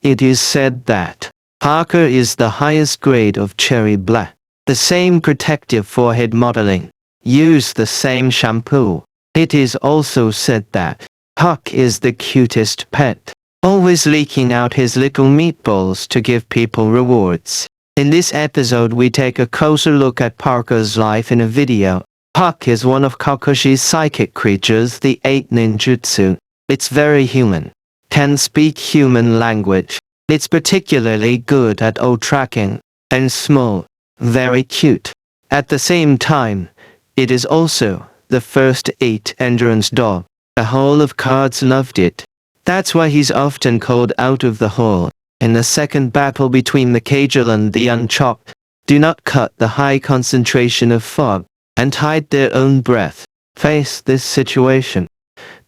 It is said that Parker is the highest grade of cherry black. The same protective forehead modeling. Use the same shampoo. It is also said that Huck is the cutest pet, always leaking out his little meatballs to give people rewards. In this episode we take a closer look at Parker's life in a video. Huck is one of Kakoshi's psychic creatures, the 8 ninjutsu. It's very human. Can speak human language. It's particularly good at eye tracking. And small. Very cute. At the same time, it is also the first 8 endurance dog. The whole of cards loved it. That's why he's often called out of the hole. In the second battle between the Kagel and the Unchopped, do not cut the high concentration of fog, and hide their own breath. Face this situation.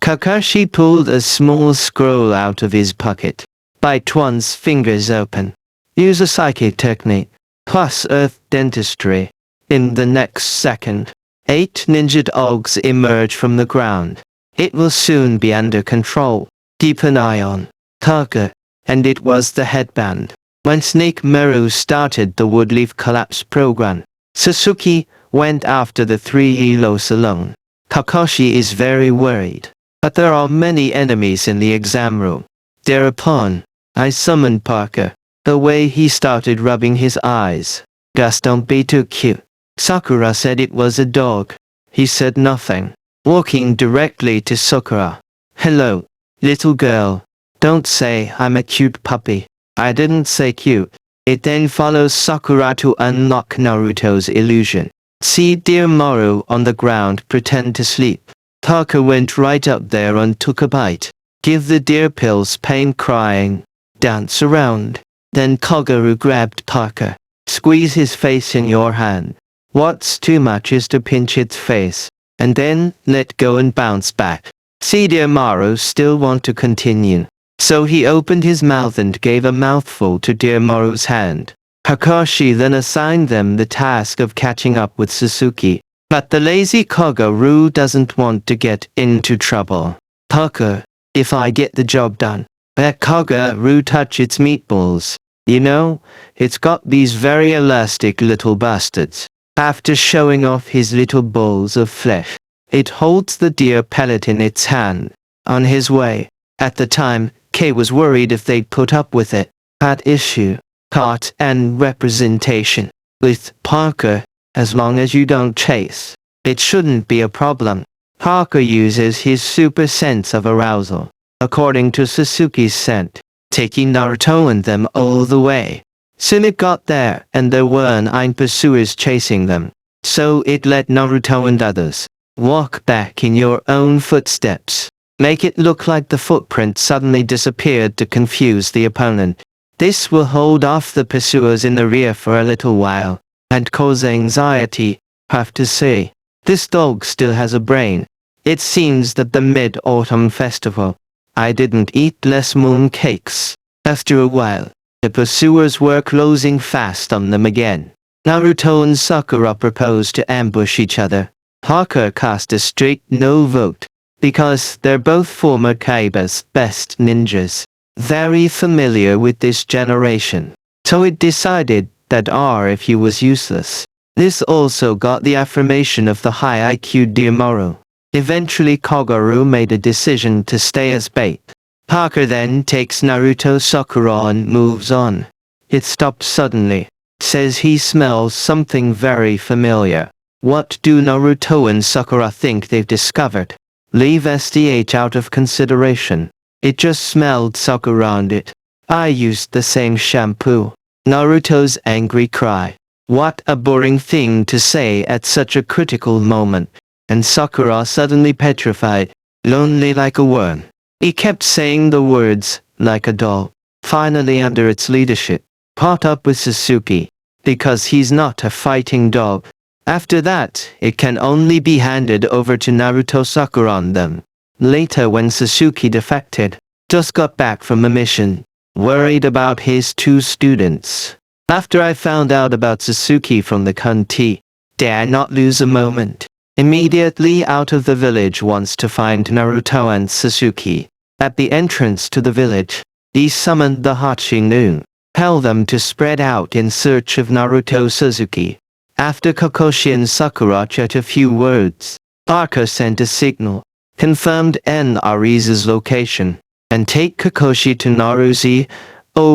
Kakashi pulled a small scroll out of his pocket. Bite one's fingers open. Use a psychic technique, plus earth dentistry. In the next second, 8 ninja dogs emerge from the ground. It will soon be under control. Keep an eye on Parker. And it was the headband. When Snake Meru started the Woodleaf Collapse program, Sasuke went after the 3 Elos alone. Kakashi is very worried. But there are many enemies in the exam room. Thereupon, I summoned Parker. The way he started rubbing his eyes. Just don't be too cute. Sakura said it was a dog. He said nothing. Walking directly to Sakura. Hello, little girl. Don't say I'm a cute puppy. I didn't say cute. It then follows Sakura to unlock Naruto's illusion. See dear Maru on the ground pretend to sleep. Parker went right up there and took a bite. Give the deer pills pain crying. Dance around. Then Kogoro grabbed Parker. Squeeze his face in your hand. What's too much is to pinch its face. And then let go and bounce back. See dear Maru still want to continue. So he opened his mouth and gave a mouthful to dear Maru's hand. Kakashi then assigned them the task of catching up with Sasuke. But the lazy Kogoro doesn't want to get into trouble. Parker, if I get the job done, let Kogoro touch its meatballs. You know, it's got these very elastic little bastards. After showing off his little balls of flesh, it holds the deer pellet in its hand. On his way. At the time, Kay was worried if they'd put up with it. At issue, art and representation. With Parker, as long as you don't chase, it shouldn't be a problem. Parker uses his super sense of arousal, according to Sasuke's scent, taking Naruto and them all the way. Soon it got there, and there were 9 pursuers chasing them. So it let Naruto and others walk back in your own footsteps. Make it look like the footprint suddenly disappeared to confuse the opponent. This will hold off the pursuers in the rear for a little while, and cause anxiety. Have to say, this dog still has a brain. It seems that the Mid-Autumn Festival, I didn't eat less moon cakes. After a while, the pursuers were closing fast on them again. Naruto and Sakura proposed to ambush each other. Parker cast a straight no vote. Because they're both former Kaiba's best ninjas, very familiar with this generation. So it decided that RFU was useless. This also got the affirmation of the high IQ dear Maru. Eventually Kogoro made a decision to stay as bait. Parker then takes Naruto Sakura and moves on. It stops suddenly. Says he smells something very familiar. What do Naruto and Sakura think they've discovered? Leave SDH out of consideration. It just smelled Sakura and it. I used the same shampoo. Naruto's angry cry. What a boring thing to say at such a critical moment. And Sakura suddenly petrified, lonely like a worm. He kept saying the words, like a doll. Finally under its leadership, caught up with Sasuke. Because he's not a fighting dog. After that, it can only be handed over to Naruto Sakura on them. Later when Sasuke defected, just got back from a mission, worried about his 2 students. After I found out about Sasuke from the Kunti, dare not lose a moment. Immediately out of the village wants to find Naruto and Sasuke. At the entrance to the village, he summoned the Hachinu, held them to spread out in search of Naruto Suzuki. After Kakashi and Sakura chatted a few words, Parker sent a signal, confirmed Nari's location, and take Kakashi to Naruzi,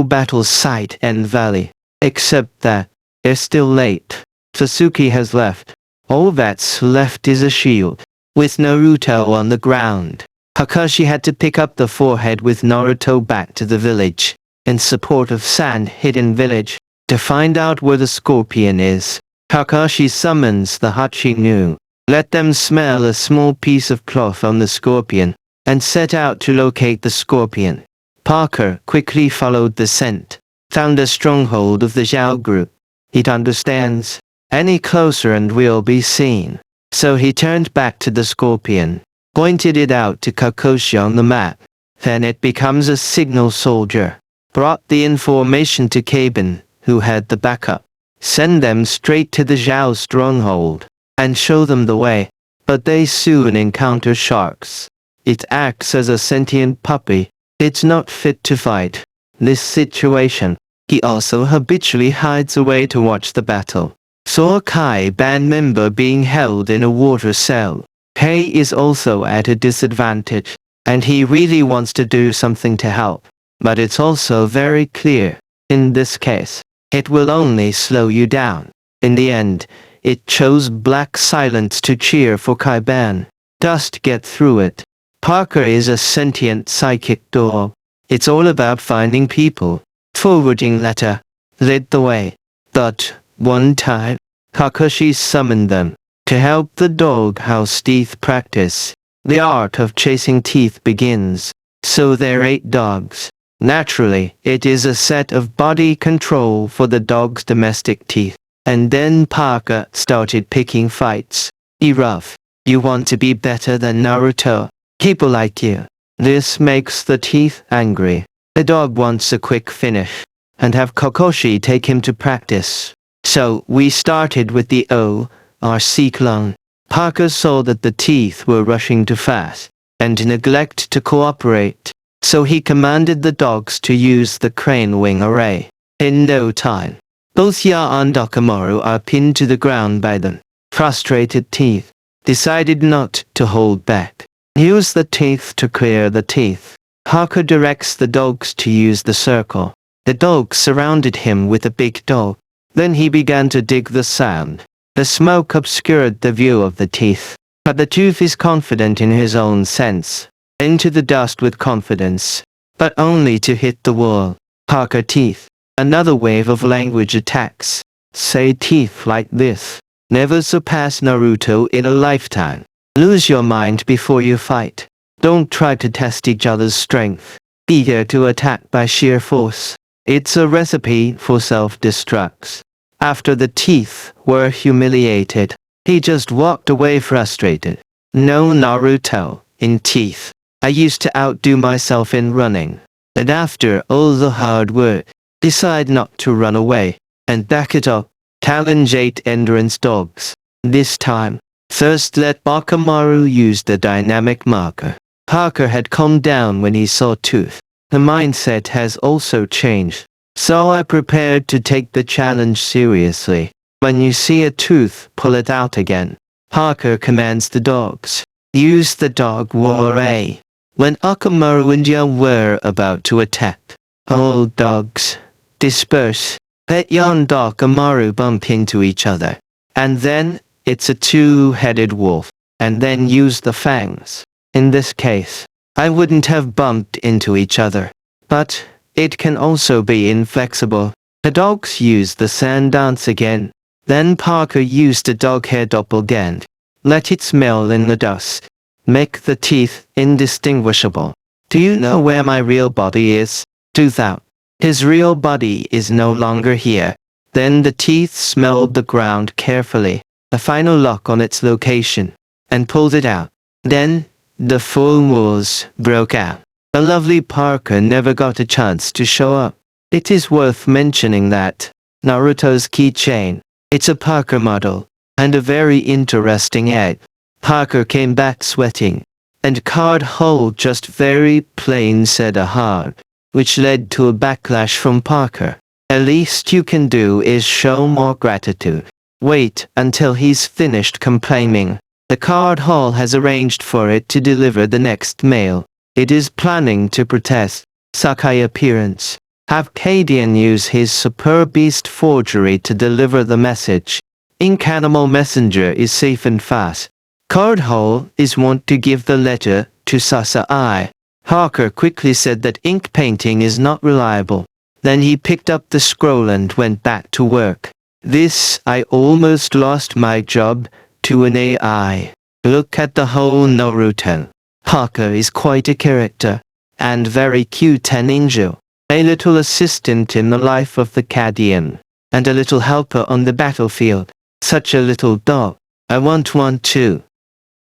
battle site and valley. Except that, it's still late. Sasuke has left. All that's left is a shield. With Naruto on the ground, Kakashi had to pick up the forehead with Naruto back to the village, in support of Sand Hidden Village, to find out where the scorpion is. Kakashi summons the Hachinu, let them smell a small piece of cloth on the scorpion, and set out to locate the scorpion. Parker quickly followed the scent, found a stronghold of the Zhao group. It understands, any closer and we'll be seen. So he turned back to the scorpion, pointed it out to Kakashi on the map. Then it becomes a signal soldier. Brought the information to Kaben, who had the backup. Send them straight to the Zhao stronghold, and show them the way. But they soon encounter sharks. It acts as a sentient puppy. It's not fit to fight. This situation. He also habitually hides away to watch the battle. Saw a Kai band member being held in a water cell. Hei is also at a disadvantage, and he really wants to do something to help. But it's also very clear, in this case, it will only slow you down. In the end, it chose black silence to cheer for Kaiban. Just get through it. Parker is a sentient psychic dog. It's all about finding people. Forwarding letter led the way. But, one time, Kakashi summoned them to help the doghouse teeth practice. The art of chasing teeth begins. So they're 8 dogs. Naturally, it is a set of body control for the dog's domestic teeth. And then Parker started picking fights. Rough. You want to be better than Naruto. People like you. This makes the teeth angry. The dog wants a quick finish, and have Kakashi take him to practice. So we started with the ORC clone. Parker saw that the teeth were rushing too fast, and neglect to cooperate. So he commanded the dogs to use the crane wing array. In no time, both Ya and Akamaru are pinned to the ground by the frustrated teeth. Decided not to hold back. Use the teeth to clear the teeth. Parker directs the dogs to use the circle. The dogs surrounded him with a big dog. Then he began to dig the sand. The smoke obscured the view of the teeth. But the tooth is confident in his own sense. Into the dust with confidence. But only to hit the wall. Parker teeth. Another wave of language attacks. Say teeth like this. Never surpass Naruto in a lifetime. Lose your mind before you fight. Don't try to test each other's strength. Be here to attack by sheer force. It's a recipe for self-destruct. After the teeth were humiliated, he just walked away frustrated. No Naruto, in teeth. I used to outdo myself in running. And after all the hard work, decide not to run away, and back it up. Challenge 8 endurance dogs. This time, first let Bakamaru use the dynamic marker. Parker had calmed down when he saw Tooth. The mindset has also changed. So I prepared to take the challenge seriously. When you see a tooth, pull it out again. Parker commands the dogs. Use the dog war array. When Akamaru and Ya were about to attack, all dogs, disperse. Let Ya and Akamaru bump into each other. And then, it's a two-headed wolf. And then use the fangs. In this case, I wouldn't have bumped into each other. But, it can also be inflexible. The dogs used the sand dance again. Then Parker used a dog hair doppelganger. Let it smell in the dust. Make the teeth indistinguishable. Do you know where my real body is? Tooth out. His real body is no longer here. Then the teeth smelled the ground carefully. A final lock on its location. And pulled it out. Then, the full wars broke out. The lovely Parker never got a chance to show up. It is worth mentioning that Naruto's keychain, it's a Parker model, and a very interesting egg. Parker came back sweating, and card hole just very plain said a heart. which led to a backlash from Parker. At least you can do is show more gratitude. Wait until he's finished complaining. The card hall has arranged for it to deliver the next mail. It is planning to protest Sakai appearance. Have Cadian use his superb beast forgery to deliver the message. Ink Animal Messenger is safe and fast. Card hall is wont to give the letter to Sasai. Parker quickly said that ink painting is not reliable. Then he picked up the scroll and went back to work. This, I almost lost my job to an AI. Look at the whole Naruto. Parker is quite a character, and very cute and angel. A little assistant in the life of the Cadian, and a little helper on the battlefield. Such a little dog. I want one too.